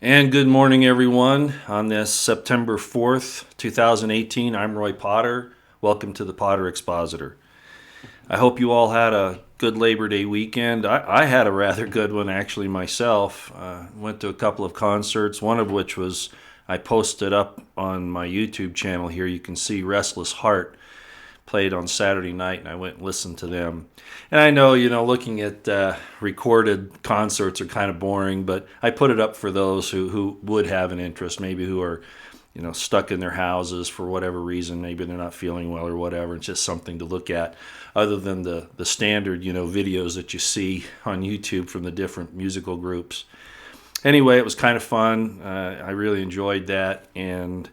And good morning, everyone. On this September 4th, 2018, I'm Roy Potter. Welcome to the Potter Expositor. I hope you all had a good Labor Day weekend. I had a rather good one, actually, myself. Went to a couple of concerts, one of which was I posted up on my YouTube channel here. You can see Restless Heart played on Saturday night, and I went and listened to them. And I know, looking at recorded concerts are kind of boring, but I put it up for those who would have an interest, maybe who are, stuck in their houses for whatever reason. Maybe they're not feeling well or whatever. It's just something to look at other than the standard, videos that you see on YouTube from the different musical groups. Anyway, it was kind of fun. I really enjoyed that, and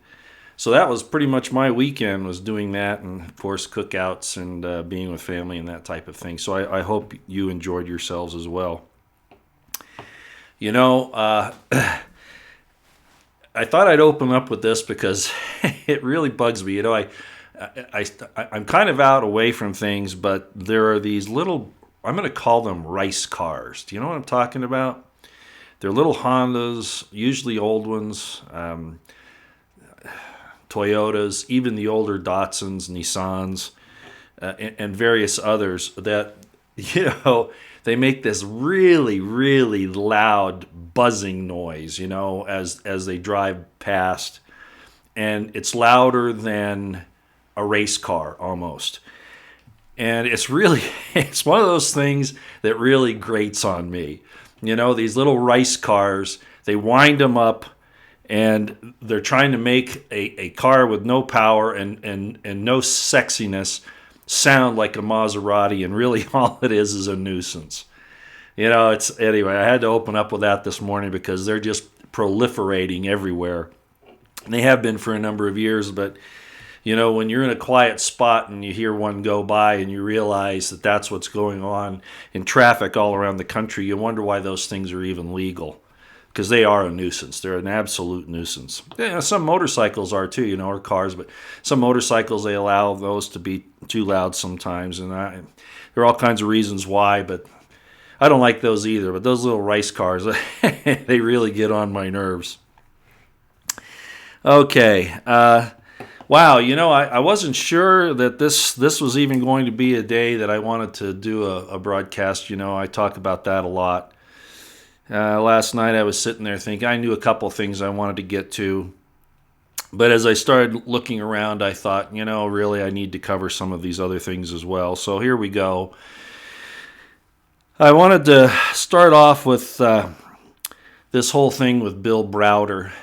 so that was pretty much my weekend, was doing that, and of course cookouts and being with family and that type of thing. So I hope you enjoyed yourselves as well. I thought I'd open up with this because it really bugs me. I'm kind of out away from things, but there are these little, I'm going to call them rice cars. Do you know what I'm talking about? They're little Hondas, usually old ones. Toyotas, even the older Datsuns, Nissans, and various others that, they make this really, really loud buzzing noise, as they drive past. And it's louder than a race car almost. And it's one of those things that really grates on me. These little rice cars, they wind them up, and they're trying to make a car with no power and no sexiness sound like a Maserati, and really all it is a nuisance. Anyway, I had to open up with that this morning because they're just proliferating everywhere. And they have been for a number of years, but when you're in a quiet spot and you hear one go by and you realize that that's what's going on in traffic all around the country, you wonder why those things are even legal. Because they are a nuisance. They're an absolute nuisance. Yeah, some motorcycles are too, or cars, but some motorcycles, they allow those to be too loud sometimes. And there are all kinds of reasons why, but I don't like those either. But those little rice cars, they really get on my nerves. Okay. Wow, I wasn't sure that this was even going to be a day that I wanted to do a broadcast. I talk about that a lot. Last night I was sitting there thinking I knew a couple things I wanted to get to. But as I started looking around, I thought, really I need to cover some of these other things as well. So here we go. I wanted to start off with this whole thing with Bill Browder.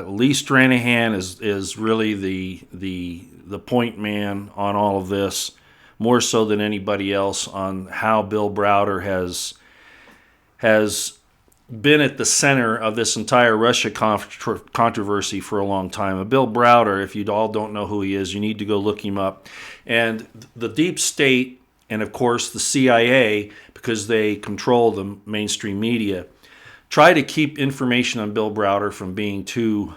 Lee Stranahan is really the point man on all of this, more so than anybody else, on how Bill Browder has been at the center of this entire Russia controversy for a long time. Bill Browder, if you all don't know who he is, you need to go look him up. And the deep state, and of course the CIA, because they control the mainstream media, try to keep information on Bill Browder from being too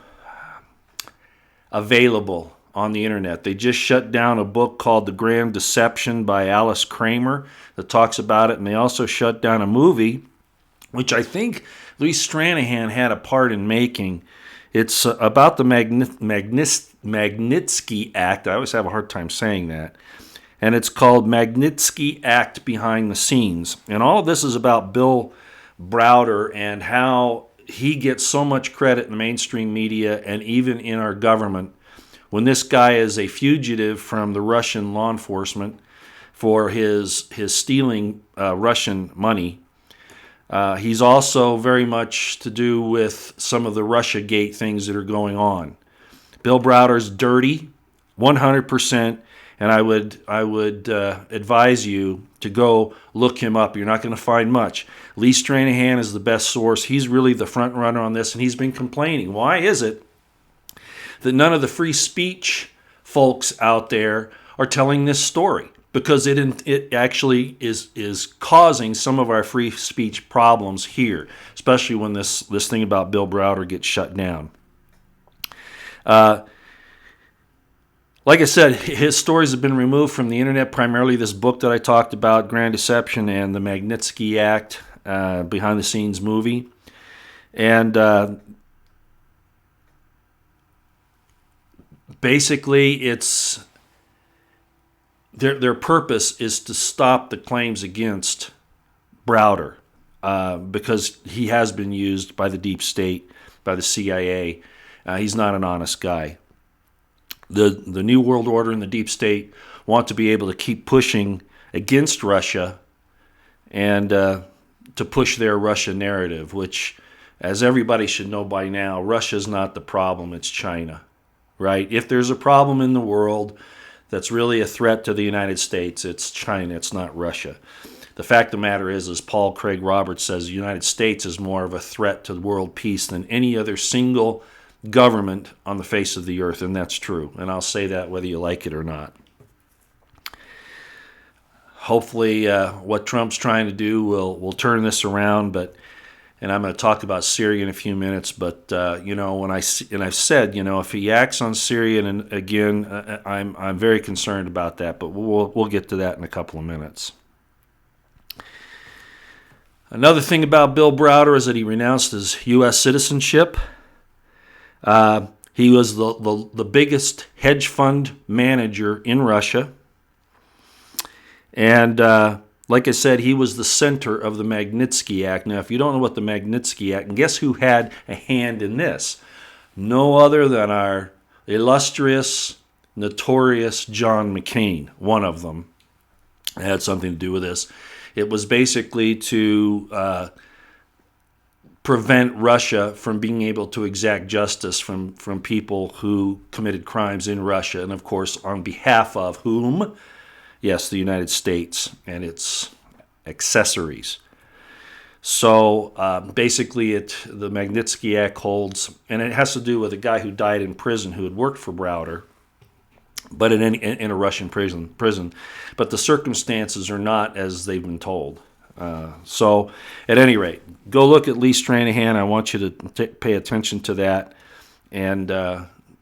available on the internet. They just shut down a book called The Grand Deception by Alice Kramer that talks about it, and they also shut down a movie which I think Lee Stranahan had a part in making. It's about the Magnitsky Act. I always have a hard time saying that. And it's called Magnitsky Act Behind the Scenes. And all of this is about Bill Browder and how he gets so much credit in the mainstream media and even in our government when this guy is a fugitive from the Russian law enforcement for his stealing Russian money. He's also very much to do with some of the Russiagate things that are going on. Bill Browder's dirty, 100%, and I would advise you to go look him up. You're not going to find much. Lee Stranahan is the best source. He's really the front runner on this, and he's been complaining. Why is it that none of the free speech folks out there are telling this story? Because it actually is causing some of our free speech problems here, especially when this thing about Bill Browder gets shut down. Like I said, his stories have been removed from the internet, primarily this book that I talked about, Grand Deception, and the Magnitsky Act, behind-the-scenes movie. And basically, it's their purpose is to stop the claims against Browder because he has been used by the deep state, by the CIA. He's not an honest guy. The New World Order and the deep state want to be able to keep pushing against Russia and to push their Russia narrative, which, as everybody should know by now, Russia's not the problem, it's China, right? If there's a problem in the world that's really a threat to the United States, it's China, it's not Russia. The fact of the matter is, as Paul Craig Roberts says, the United States is more of a threat to world peace than any other single government on the face of the earth, and that's true. And I'll say that whether you like it or not. Hopefully, what Trump's trying to do will turn this around. And I'm going to talk about Syria in a few minutes. But I've said, if he acts on Syria, and again, I'm very concerned about that. But we'll get to that in a couple of minutes. Another thing about Bill Browder is that he renounced his U.S. citizenship. He was the biggest hedge fund manager in Russia. And like I said, he was the center of the Magnitsky Act. Now, if you don't know what the Magnitsky Act, and guess who had a hand in this? No other than our illustrious, notorious John McCain, one of them, had something to do with this. It was basically to prevent Russia from being able to exact justice from people who committed crimes in Russia, and of course, on behalf of whom? Yes, the United States and its accessories. So basically, the Magnitsky Act holds, and it has to do with a guy who died in prison who had worked for Browder, but in a Russian prison. But the circumstances are not as they've been told. So at any rate, go look at Lee Stranahan. I want you to pay attention to that and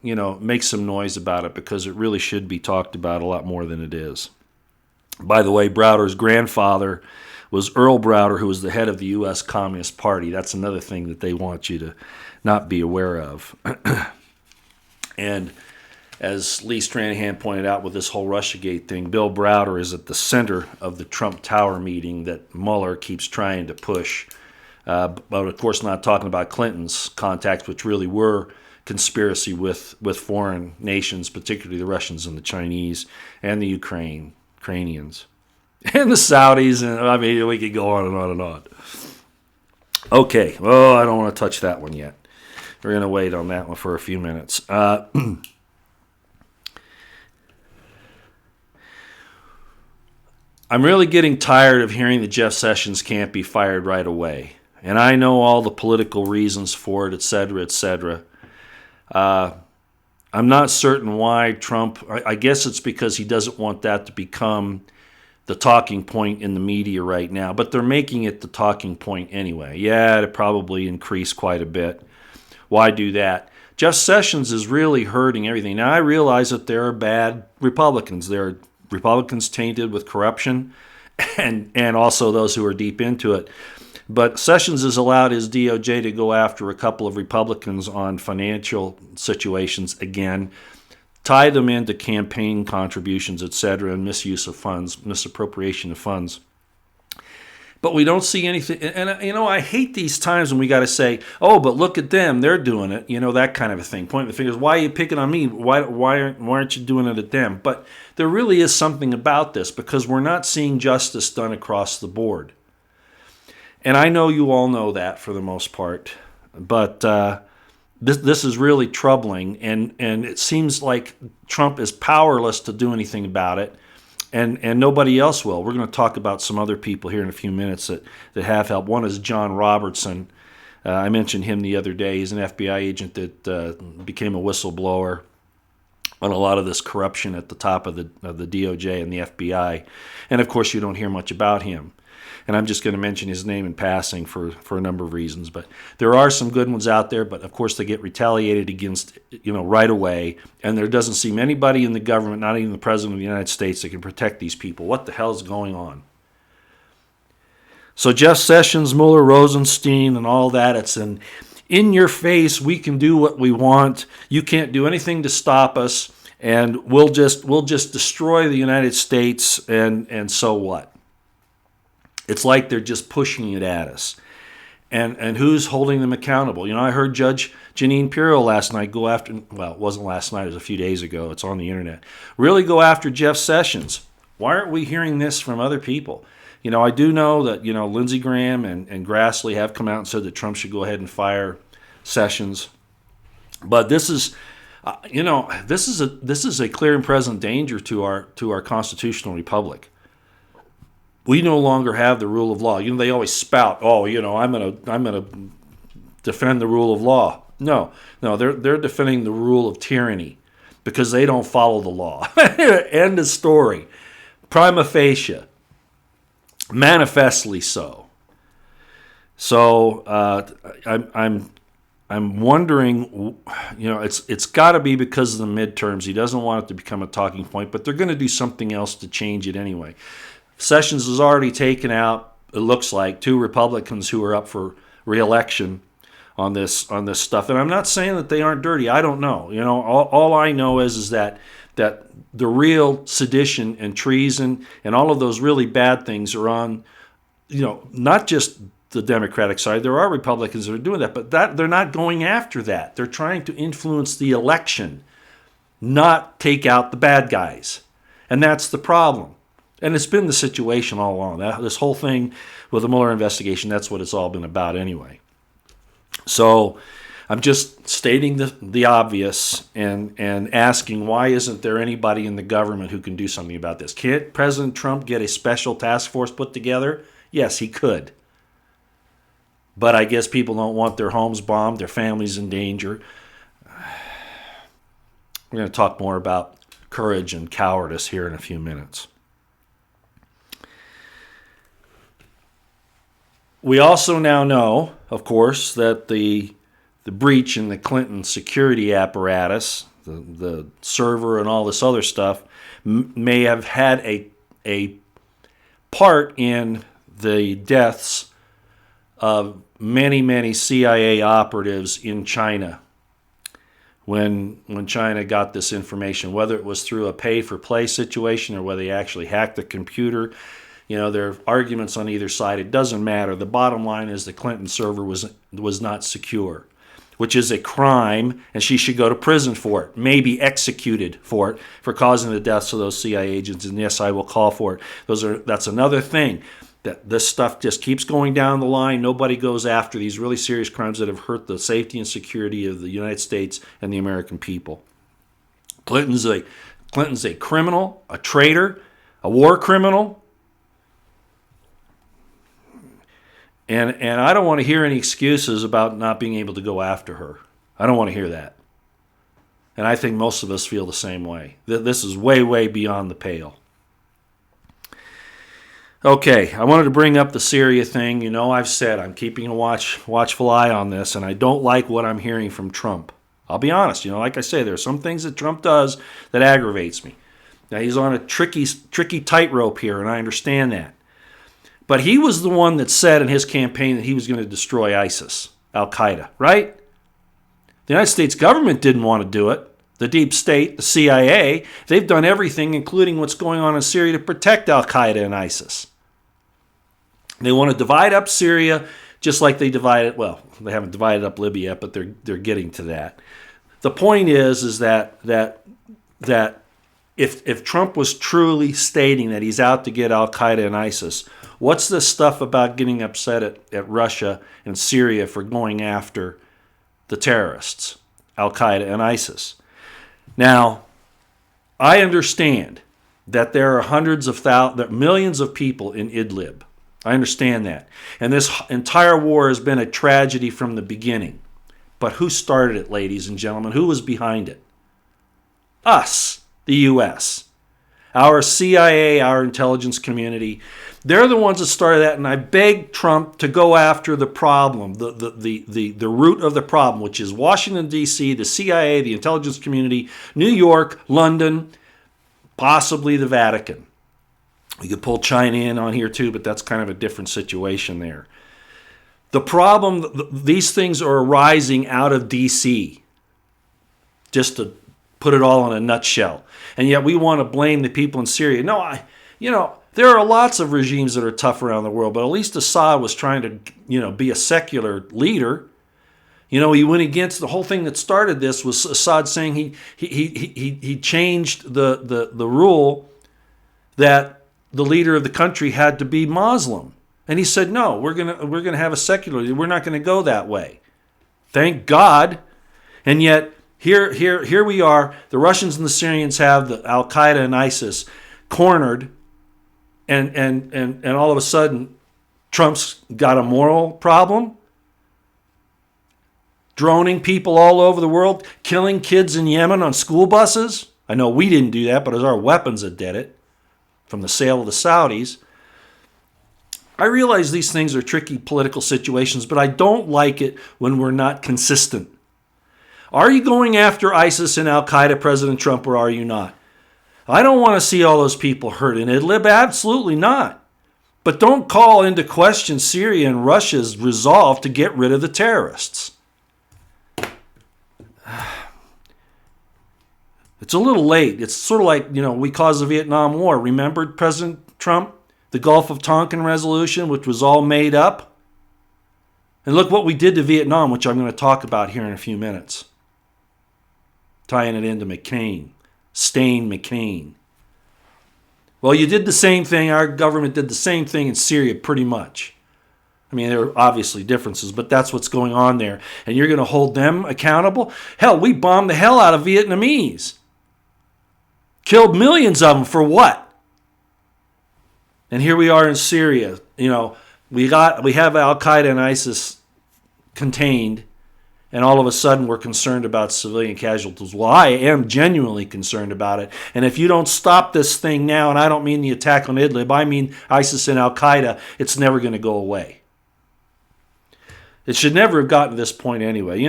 make some noise about it, because it really should be talked about a lot more than it is. By the way, Browder's grandfather was Earl Browder, who was the head of the U.S. Communist Party. That's another thing that they want you to not be aware of. And as Lee Stranahan pointed out with this whole Russiagate thing, Bill Browder is at the center of the Trump Tower meeting that Mueller keeps trying to push. But of course not talking about Clinton's contacts, which really were conspiracy with foreign nations, particularly the Russians and the Chinese and the Ukrainians and the Saudis. And I mean, we could go on and on and on. Okay, well, I don't want to touch that one yet. We're going to wait on that one for a few minutes. I'm really getting tired of hearing that Jeff Sessions can't be fired right away. And I know all the political reasons for it, et cetera, et cetera. I'm not certain why Trump, I guess it's because he doesn't want that to become the talking point in the media right now. But they're making it the talking point anyway. Yeah, it probably increased quite a bit. Why do that? Jeff Sessions is really hurting everything. Now, I realize that there are bad Republicans. There are Republicans tainted with corruption and also those who are deep into it. But Sessions has allowed his DOJ to go after a couple of Republicans on financial situations again, tie them into campaign contributions, etc., and misuse of funds, misappropriation of funds. But we don't see anything. And I hate these times when we got to say, oh, but look at them, they're doing it, that kind of a thing. Pointing the fingers, why are you picking on me? Why aren't you doing it at them? But there really is something about this, because we're not seeing justice done across the board. And I know you all know that for the most part, but this is really troubling, and it seems like Trump is powerless to do anything about it, and nobody else will. We're going to talk about some other people here in a few minutes that have helped. One is John Robertson. I mentioned him the other day. He's an FBI agent that became a whistleblower on a lot of this corruption at the top of the DOJ and the FBI. And of course, you don't hear much about him. And I'm just going to mention his name in passing for a number of reasons. But there are some good ones out there, but of course they get retaliated against, right away. And there doesn't seem anybody in the government, not even the President of the United States, that can protect these people. What the hell is going on? So Jeff Sessions, Mueller, Rosenstein, and all that, in your face, we can do what we want. You can't do anything to stop us, and we'll just destroy the United States, and so what? It's like they're just pushing it at us. And who's holding them accountable? I heard Judge Jeanine Pirro last night go after, well, it wasn't last night, it was a few days ago, it's on the internet, really go after Jeff Sessions. Why aren't we hearing this from other people? I do know that, Lindsey Graham and Grassley have come out and said that Trump should go ahead and fire Sessions. But this is, this is a clear and present danger to our constitutional republic. We no longer have the rule of law. They always spout, I'm gonna defend the rule of law. No, they're defending the rule of tyranny because they don't follow the law. End of story. Prima facie. Manifestly so. So I'm wondering, it's got to be because of the midterms. He doesn't want it to become a talking point, but they're going to do something else to change it anyway. Sessions has already taken out, it looks like, 2 Republicans who are up for re-election on this stuff. And I'm not saying that they aren't dirty. I don't know. All I know is that the real sedition and treason and all of those really bad things are on, not just the Democratic side. There are Republicans that are doing that, but they're not going after that. They're trying to influence the election, not take out the bad guys. And that's the problem. And it's been the situation all along. This whole thing with the Mueller investigation, that's what it's all been about anyway. So I'm just stating the obvious and asking, why isn't there anybody in the government who can do something about this? Can't President Trump get a special task force put together? Yes, he could. But I guess people don't want their homes bombed, their families in danger. We're going to talk more about courage and cowardice here in a few minutes. We also now know, of course, that the breach in the Clinton security apparatus, the server and all this other stuff, may have had a part in the deaths of many, many CIA operatives in China when China got this information, whether it was through a pay-for-play situation or whether they actually hacked the computer. There are arguments on either side. It doesn't matter. The bottom line is the Clinton server was not secure, which is a crime, and she should go to prison for it, maybe executed for it, for causing the deaths of those CIA agents. And yes, I will call for it. That's another thing. That this stuff just keeps going down the line. Nobody goes after these really serious crimes that have hurt the safety and security of the United States and the American people. Clinton's a criminal, a traitor, a war criminal. And I don't want to hear any excuses about not being able to go after her. I don't want to hear that. And I think most of us feel the same way. This is way, way beyond the pale. Okay, I wanted to bring up the Syria thing. I've said I'm keeping a watchful eye on this, and I don't like what I'm hearing from Trump. I'll be honest. Like I say, there are some things that Trump does that aggravates me. Now, he's on a tricky tightrope here, and I understand that. But he was the one that said in his campaign that he was going to destroy ISIS, Al-Qaeda, right? The United States government didn't want to do it. The deep state, the CIA, they've done everything, including what's going on in Syria, to protect Al-Qaeda and ISIS. They want to divide up Syria just like they divided, well, they haven't divided up Libya yet, but they're getting to that. The point is that if Trump was truly stating that he's out to get Al-Qaeda and ISIS, what's this stuff about getting upset at Russia and Syria for going after the terrorists, Al-Qaeda and ISIS? Now, I understand that there are millions of people in Idlib. I understand that. And this entire war has been a tragedy from the beginning. But who started it, ladies and gentlemen? Who was behind it? Us, the U.S., our CIA, our intelligence community. They're the ones that started that, and I beg Trump to go after the problem, the root of the problem, which is Washington, D.C., the CIA, the intelligence community, New York, London, possibly the Vatican. We could pull China in on here too, but that's kind of a different situation there. The problem, these things are arising out of D.C., just to put it all in a nutshell. And yet we want to blame the people in Syria. No, there are lots of regimes that are tough around the world, but at least Assad was trying to, be a secular leader. He went against the whole thing that started this was Assad saying he changed the rule that the leader of the country had to be Muslim. And he said, no, we're gonna have a secular leader. We're not gonna go that way. Thank God. And yet here we are. The Russians and the Syrians have the Al Qaeda and ISIS cornered, and all of a sudden Trump's got a moral problem. Droning people all over the world, killing kids in Yemen on school buses. I know we didn't do that, but it was our weapons that did it from the sale of the Saudis. I realize these things are tricky political situations, but I don't like it when we're not consistent. Are you going after ISIS and Al-Qaeda, President Trump, or are you not? I don't want to see all those people hurt in Idlib. Absolutely not. But don't call into question Syria and Russia's resolve to get rid of the terrorists. It's a little late. It's sort of like, we caused the Vietnam War. Remember, President Trump? The Gulf of Tonkin resolution, which was all made up. And look what we did to Vietnam, which I'm going to talk about here in a few minutes. Tying it into McCain. Stain McCain. Well, you did the same thing. Our government did the same thing in Syria pretty much. I mean, there are obviously differences, but that's what's going on there. And you're going to hold them accountable? Hell, we bombed the hell out of Vietnamese. Killed millions of them for what? And here we are in Syria. We have Al-Qaeda and ISIS contained, and all of a sudden we're concerned about civilian casualties. Well, I am genuinely concerned about it. And if you don't stop this thing now, and I don't mean the attack on Idlib, I mean ISIS and Al-Qaeda, it's never going to go away. It should never have gotten to this point anyway.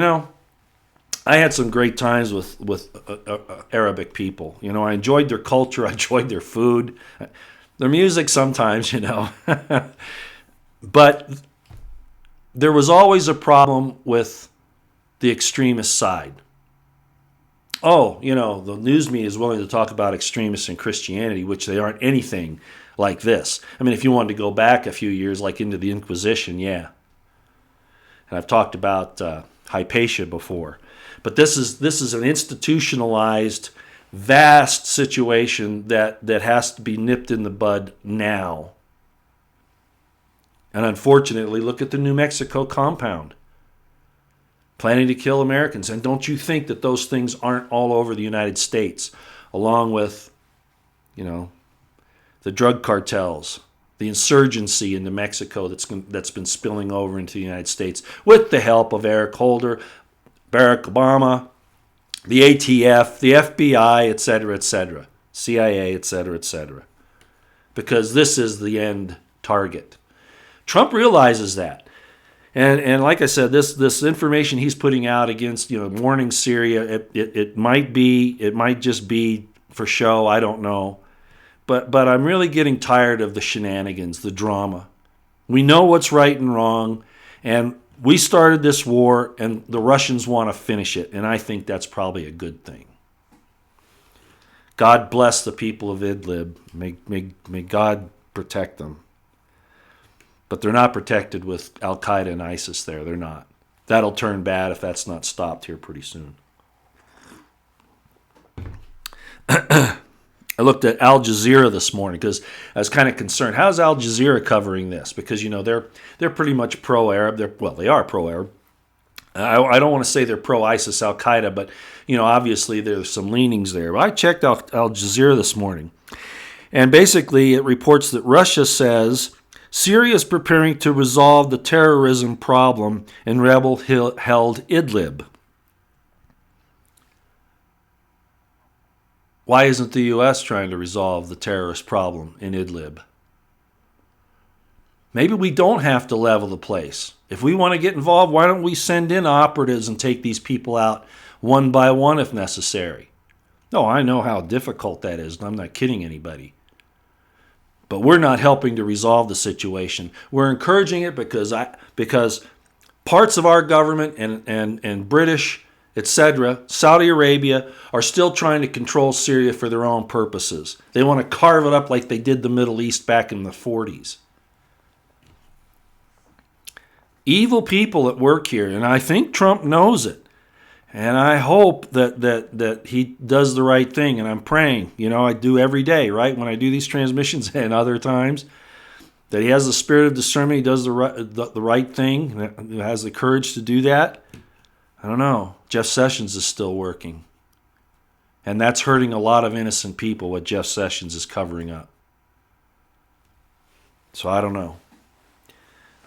I had some great times with Arabic people. I enjoyed their culture. I enjoyed their food. Their music sometimes, But there was always a problem with the extremist side. The news media is willing to talk about extremists in Christianity, which they aren't anything like this. I mean, if you wanted to go back a few years, like into the Inquisition, yeah. And I've talked about Hypatia before. But this is an institutionalized, vast situation that has to be nipped in the bud now. And unfortunately, look at the New Mexico compound. Planning to kill Americans. And don't you think that those things aren't all over the United States, along with, the drug cartels, the insurgency in New Mexico that's been spilling over into the United States with the help of Eric Holder, Barack Obama, the ATF, the FBI, etc., CIA, etc. Because this is the end target. Trump realizes that. And like I said, this information he's putting out against, warning Syria, it might just be for show, I don't know. But I'm really getting tired of the shenanigans, the drama. We know what's right and wrong, and we started this war, and the Russians want to finish it, and I think that's probably a good thing. God bless the people of Idlib. May God protect them. But they're not protected with Al-Qaeda and ISIS there. They're not. That'll turn bad if that's not stopped here pretty soon. I looked at Al Jazeera this morning because I was kind of concerned. How's Al Jazeera covering this? Because, they're pretty much pro-Arab. They are pro-Arab. I don't want to say they're pro-ISIS, Al-Qaeda, but, obviously there's some leanings there. But I checked out Al Jazeera this morning. And basically it reports that Russia says Syria is preparing to resolve the terrorism problem in rebel-held Idlib. Why isn't the U.S. trying to resolve the terrorist problem in Idlib? Maybe we don't have to level the place. If we want to get involved, why don't we send in operatives and take these people out one by one if necessary? No, I know how difficult that is, and I'm not kidding anybody. But we're not helping to resolve the situation. We're encouraging it because parts of our government and British, etc., Saudi Arabia, are still trying to control Syria for their own purposes. They want to carve it up like they did the Middle East back in the 40s. Evil people at work here, and I think Trump knows it. And I hope that he does the right thing, and I'm praying, I do every day, right? When I do these transmissions and other times, that he has the spirit of discernment, he does the right thing, has the courage to do that. I don't know. Jeff Sessions is still working. And that's hurting a lot of innocent people, what Jeff Sessions is covering up. So I don't know.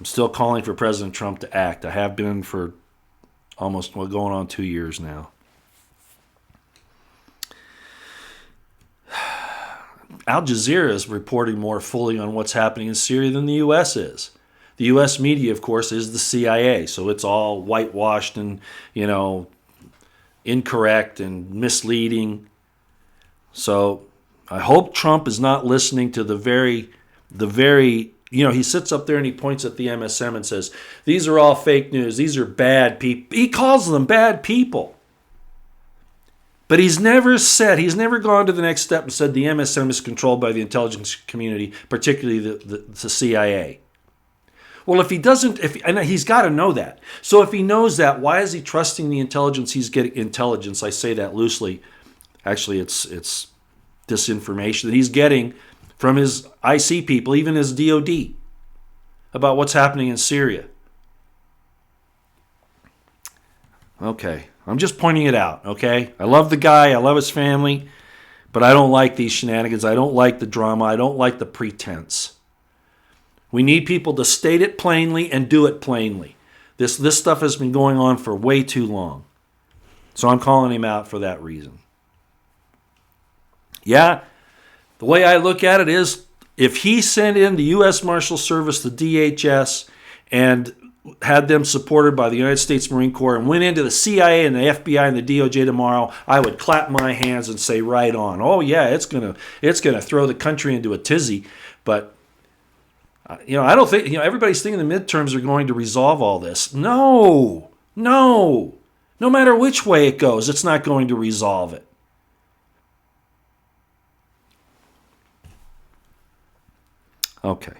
I'm still calling for President Trump to act. I have been for almost, going on 2 years now. Al Jazeera is reporting more fully on what's happening in Syria than the U.S. is. The U.S. media, of course, is the CIA, so it's all whitewashed and, incorrect and misleading. So I hope Trump is not listening to the very, he sits up there and he points at the MSM and says, these are all fake news. These are bad people. He calls them bad people. But he's never gone to the next step and said the MSM is controlled by the intelligence community, particularly the CIA. Well, if he doesn't, and he's got to know that. So if he knows that, why is he trusting the intelligence he's getting? Intelligence, I say that loosely. Actually, it's disinformation that he's getting from his IC people, even his DOD, about what's happening in Syria. Okay, I'm just pointing it out, okay? I love the guy, I love his family, but I don't like these shenanigans. I don't like the drama. I don't like the pretense. We need people to state it plainly and do it plainly. This stuff has been going on for way too long. So I'm calling him out for that reason. Yeah, the way I look at it is if he sent in the U.S. Marshal Service, the DHS, and had them supported by the United States Marine Corps and went into the CIA and the FBI and the DOJ tomorrow, I would clap my hands and say, right on. Oh, yeah, it's gonna throw the country into a tizzy. But I don't think, everybody's thinking the midterms are going to resolve all this. No. No matter which way it goes, it's not going to resolve it. Okay.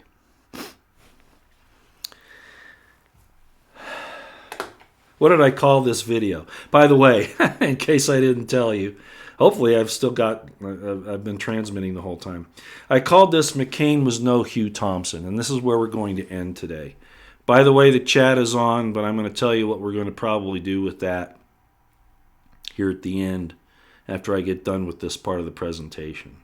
What did I call this video? By the way, in case I didn't tell you, hopefully I've been transmitting the whole time. I called this McCain was no Hugh Thompson, and this is where we're going to end today. By the way, the chat is on, but I'm going to tell you what we're going to probably do with that here at the end after I get done with this part of the presentation.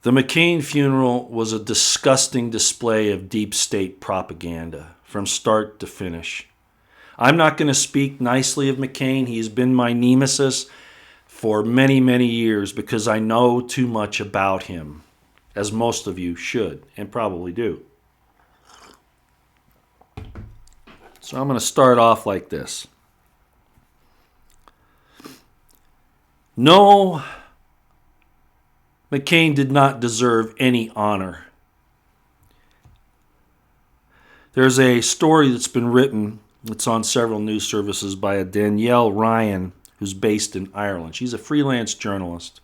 The McCain funeral was a disgusting display of deep state propaganda from start to finish. I'm not going to speak nicely of McCain. He's been my nemesis for many, many years because I know too much about him, as most of you should and probably do. So I'm going to start off like this. No, McCain did not deserve any honor. There's a story that's been written, it's on several news services, by a Danielle Ryan, who's based in Ireland. She's a freelance journalist.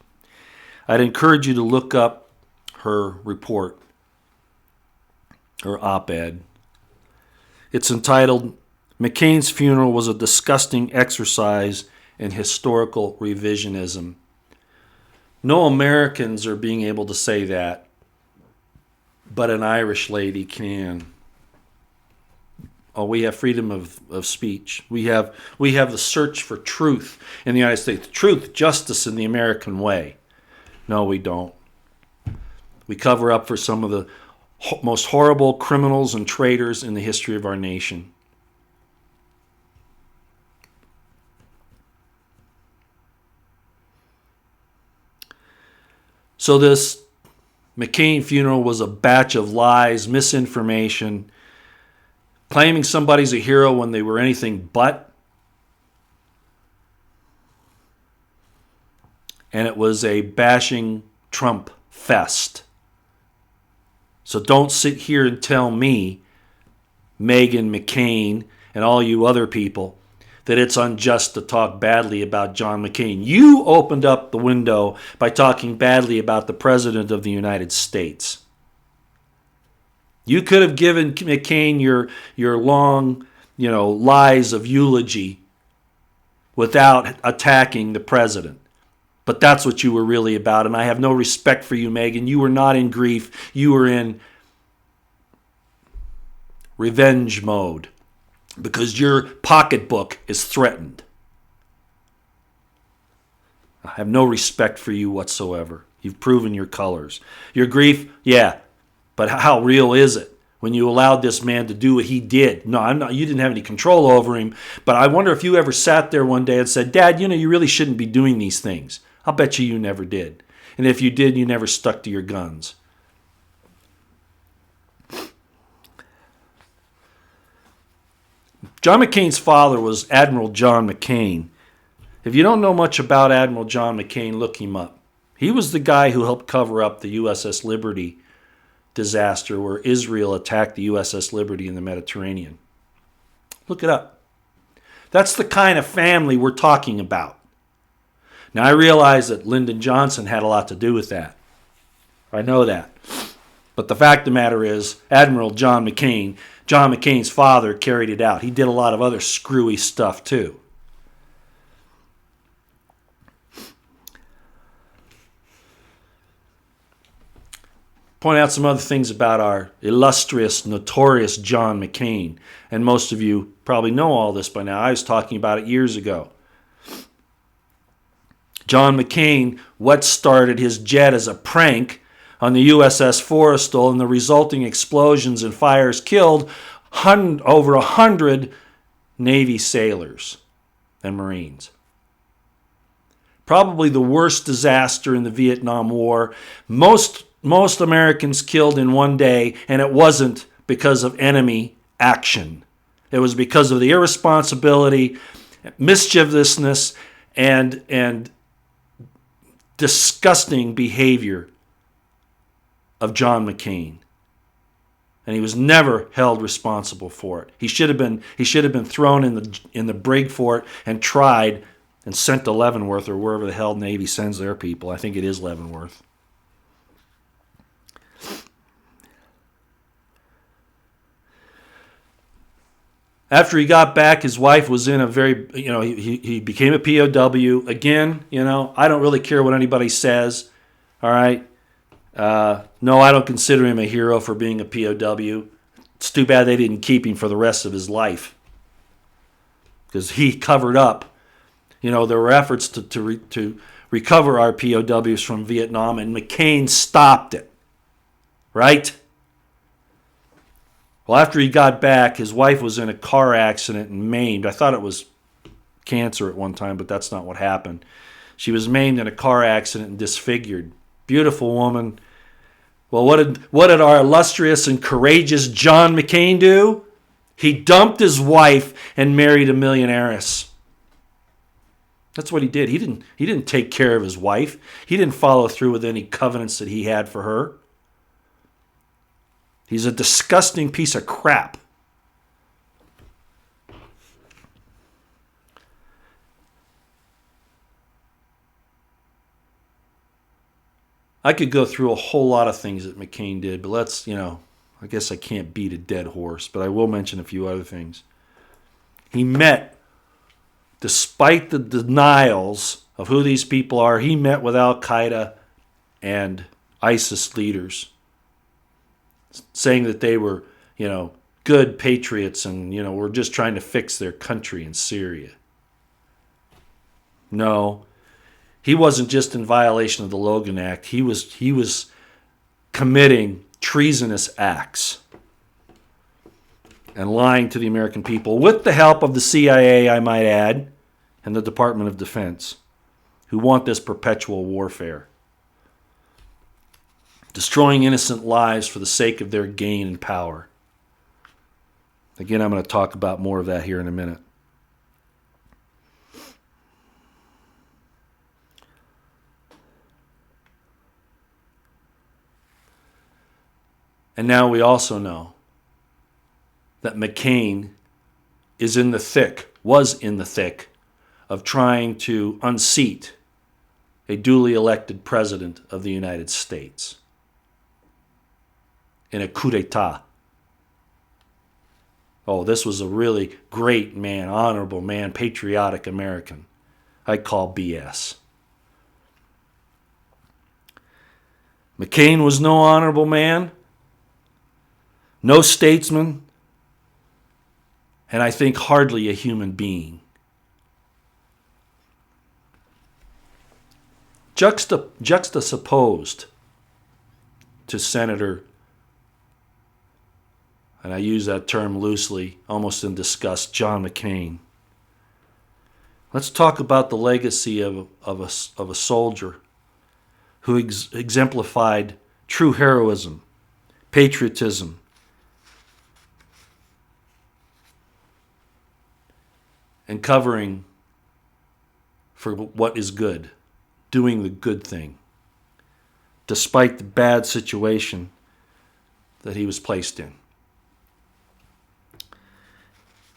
I'd encourage you to look up her report, her op-ed. It's entitled, McCain's Funeral Was a Disgusting Exercise in Historical Revisionism. No Americans are being able to say that, but an Irish lady can. Oh, we have freedom of speech. We have the search for truth in the United States. Truth, justice in the American way. No, we don't. We cover up for some of the most horrible criminals and traitors in the history of our nation. So this McCain funeral was a batch of lies, misinformation, claiming somebody's a hero when they were anything but. And it was a bashing Trump fest. So don't sit here and tell me, Meghan, McCain, and all you other people, that it's unjust to talk badly about John McCain. You opened up the window by talking badly about the President of the United States. You could have given McCain your long, lies of eulogy without attacking the president. But that's what you were really about, and I have no respect for you, Meghan. You were not in grief. You were in revenge mode because your pocketbook is threatened. I have no respect for you whatsoever. You've proven your colors. Your grief, yeah, but how real is it when you allowed this man to do what he did? No, I'm not. You didn't have any control over him, but I wonder if you ever sat there one day and said, Dad, you really shouldn't be doing these things. I'll bet you never did. And if you did, you never stuck to your guns. John McCain's father was Admiral John McCain. If you don't know much about Admiral John McCain, look him up. He was the guy who helped cover up the USS Liberty disaster where Israel attacked the USS Liberty in the Mediterranean. Look it up. That's the kind of family we're talking about. Now, I realize that Lyndon Johnson had a lot to do with that. I know that. But the fact of the matter is, Admiral John McCain's father, carried it out. He did a lot of other screwy stuff, too. Point out some other things about our illustrious, notorious John McCain. And most of you probably know all this by now. I was talking about it years ago. John McCain started his jet as a prank on the USS Forrestal, and the resulting explosions and fires killed over 100 Navy sailors and Marines. Probably the worst disaster in the Vietnam War. Most Americans killed in one day, and it wasn't because of enemy action. It was because of the irresponsibility, mischievousness, and disgusting behavior of John McCain. And he was never held responsible for it. He should have been thrown in the brig for it and tried and sent to Leavenworth or wherever the hell Navy sends their people. I think it is Leavenworth. After he got back, his wife was in a very, he became a POW. Again, I don't really care what anybody says. All right. No, I don't consider him a hero for being a POW. It's too bad they didn't keep him for the rest of his life. Because he covered up. There were efforts to recover our POWs from Vietnam, and McCain stopped it. Right? Well, after he got back, his wife was in a car accident and maimed. I thought it was cancer at one time, but that's not what happened. She was maimed in a car accident and disfigured. Beautiful woman. Well, what did our illustrious and courageous John McCain do? He dumped his wife and married a millionairess. That's what he did. He didn't take care of his wife. He didn't follow through with any covenants that he had for her. He's a disgusting piece of crap. I could go through a whole lot of things that McCain did, but let's, I guess I can't beat a dead horse, but I will mention a few other things. He met, despite the denials of who these people are, he met with Al-Qaeda and ISIS leaders, saying that they were, good patriots and, were just trying to fix their country in Syria. No, he wasn't just in violation of the Logan Act. He was committing treasonous acts and lying to the American people with the help of the CIA, I might add, and the Department of Defense, who want this perpetual warfare. Destroying innocent lives for the sake of their gain and power. Again, I'm going to talk about more of that here in a minute. And now we also know that McCain was in the thick of trying to unseat a duly elected president of the United States in a coup d'etat. Oh, this was a really great man, honorable man, patriotic American. I call BS. McCain was no honorable man, no statesman, and I think hardly a human being. Juxtaposed to Senator, and I use that term loosely, almost in disgust, John McCain. Let's talk about the legacy of a soldier who exemplified true heroism, patriotism, and covering for what is good, doing the good thing, despite the bad situation that he was placed in.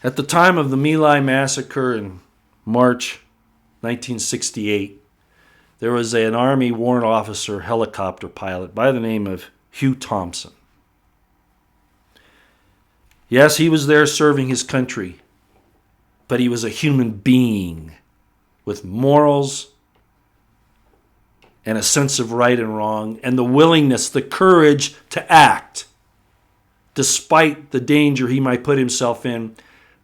At the time of the My Lai massacre in March 1968, there was an Army warrant officer helicopter pilot by the name of Hugh Thompson. Yes, he was there serving his country, but he was a human being with morals and a sense of right and wrong and the willingness, the courage to act despite the danger he might put himself in,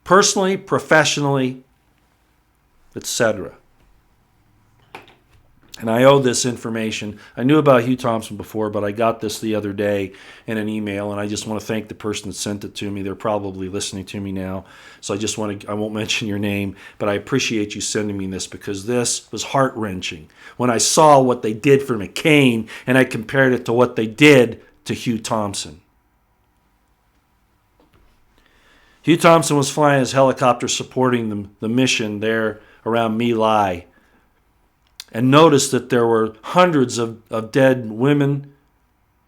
personally, professionally, etc. And I owe this information. I knew about Hugh Thompson before, but I got this the other day in an email, and I just want to thank the person that sent it to me. They're probably listening to me now, so I won't mention your name, but I appreciate you sending me this because this was heart-wrenching. When I saw what they did for McCain, and I compared it to what they did to Hugh Thompson. Hugh Thompson was flying his helicopter supporting the mission there around My Lai, and noticed that there were hundreds of dead women,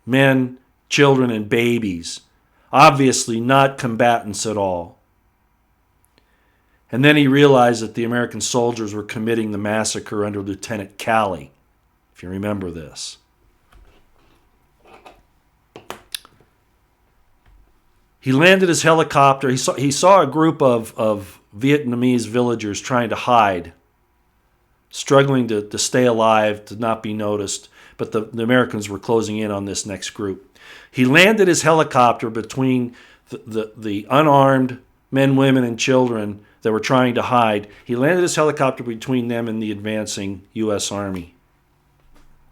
men, children, and babies, obviously not combatants at all. And then he realized that the American soldiers were committing the massacre under Lieutenant Calley, if you remember this. He landed his helicopter. He saw a group of Vietnamese villagers trying to hide, struggling to stay alive, to not be noticed, but the Americans were closing in on this next group. He landed his helicopter between the unarmed men, women, and children that were trying to hide. He landed his helicopter between them and the advancing U.S. Army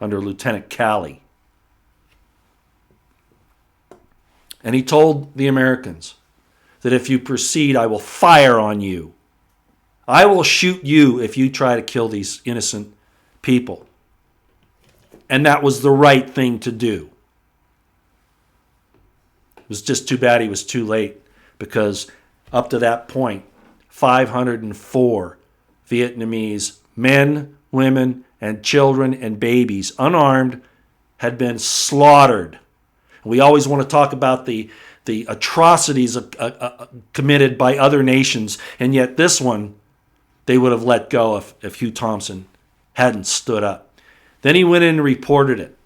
under Lieutenant Calley. And he told the Americans that if you proceed, I will fire on you. I will shoot you if you try to kill these innocent people. And that was the right thing to do. It was just too bad he was too late, because up to that point, 504 Vietnamese men, women, and children and babies, unarmed, had been slaughtered. We always want to talk about the atrocities committed by other nations, and yet this one, they would have let go if Hugh Thompson hadn't stood up. Then he went in and reported it.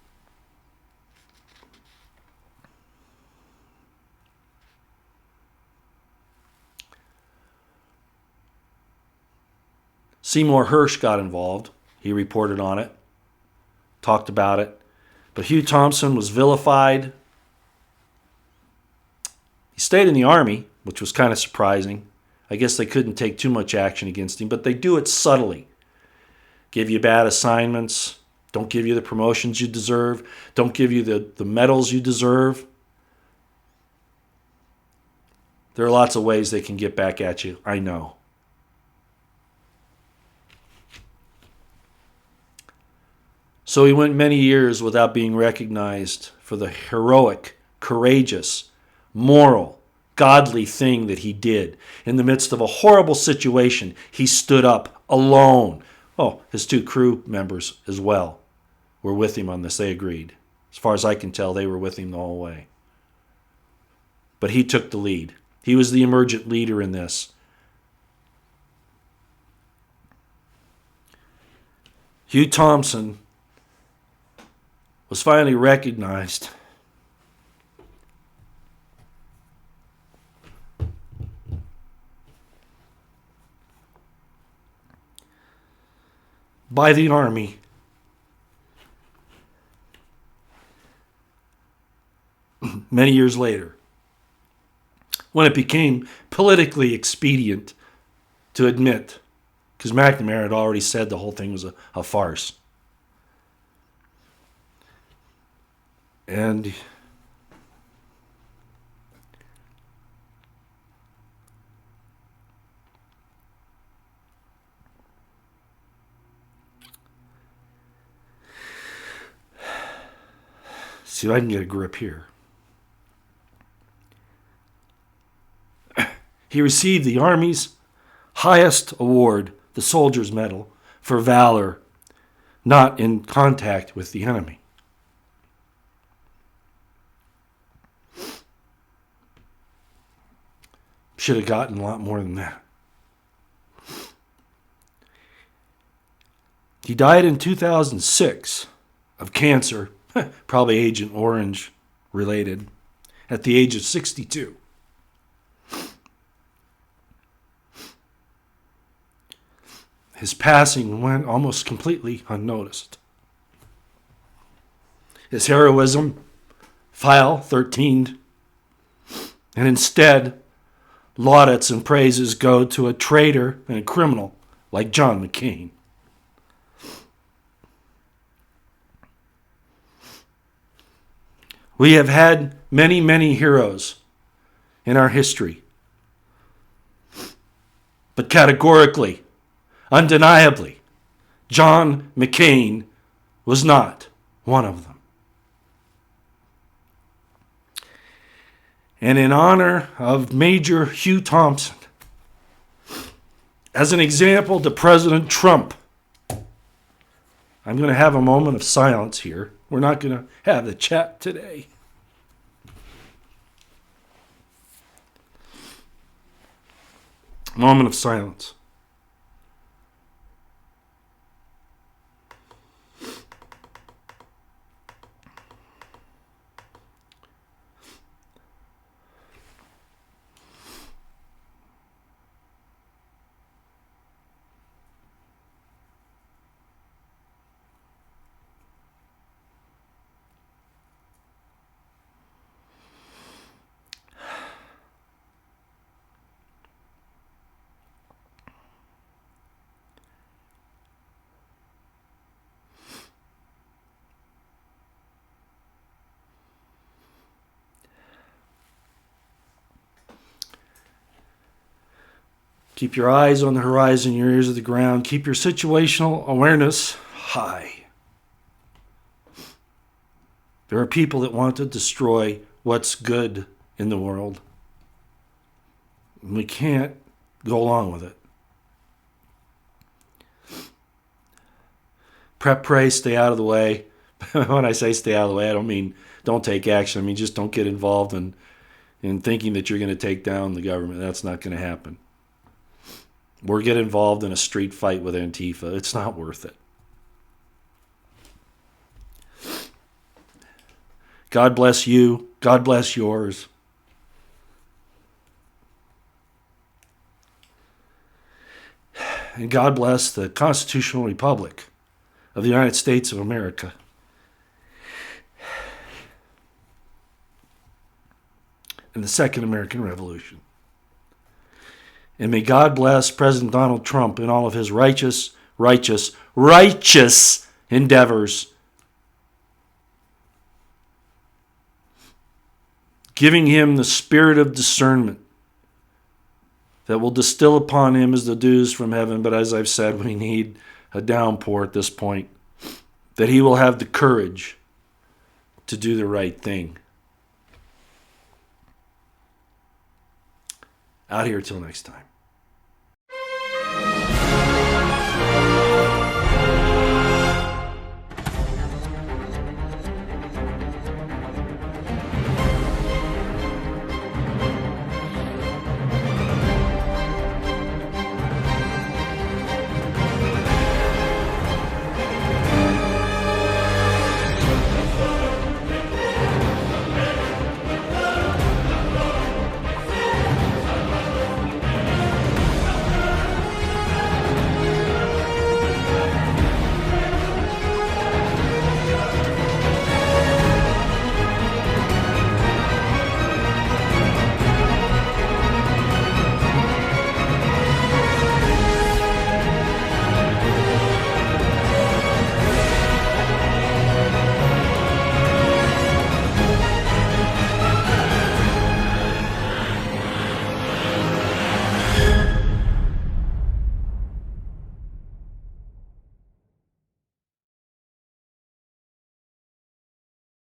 Seymour Hersh got involved. He reported on it, talked about it. But Hugh Thompson was vilified. He stayed in the Army, which was kind of surprising. I guess they couldn't take too much action against him, but they do it subtly. Give you bad assignments, don't give you the promotions you deserve, don't give you the medals you deserve. There are lots of ways they can get back at you, I know. So he went many years without being recognized for the heroic, courageous, moral, godly thing that he did. In the midst of a horrible situation, he stood up alone. Oh, his 2 crew members as well were with him on this. They agreed. As far as I can tell, they were with him the whole way. But he took the lead. He was the emergent leader in this. Hugh Thompson was finally recognized by the Army many years later, when it became politically expedient to admit, because McNamara had already said the whole thing was a farce. And see if I can get a grip here. He received the Army's highest award, the Soldier's Medal, for valor not in contact with the enemy. Should have gotten a lot more than that. He died in 2006 of cancer, probably Agent Orange related, at the age of 62. His passing went almost completely unnoticed. His heroism, file 13, and instead, laudits and praises go to a traitor and a criminal like John McCain. We have had many, many heroes in our history, but categorically, undeniably, John McCain was not one of them. And in honor of Major Hugh Thompson, as an example to President Trump, I'm going to have a moment of silence here. We're not going to have the chat today. Moment of silence. Keep your eyes on the horizon, your ears to the ground. Keep your situational awareness high. There are people that want to destroy what's good in the world. We can't go along with it. Prep, pray, stay out of the way. When I say stay out of the way, I don't mean don't take action. I mean just don't get involved in thinking that you're going to take down the government. That's not going to happen. Or get involved in a street fight with Antifa. It's not worth it. God bless you. God bless yours. And God bless the Constitutional Republic of the United States of America. And the Second American Revolution. And may God bless President Donald Trump in all of his righteous endeavors, giving him the spirit of discernment that will distill upon him as the dews from heaven. But as I've said, we need a downpour at this point, that he will have the courage to do the right thing. Out here till next time.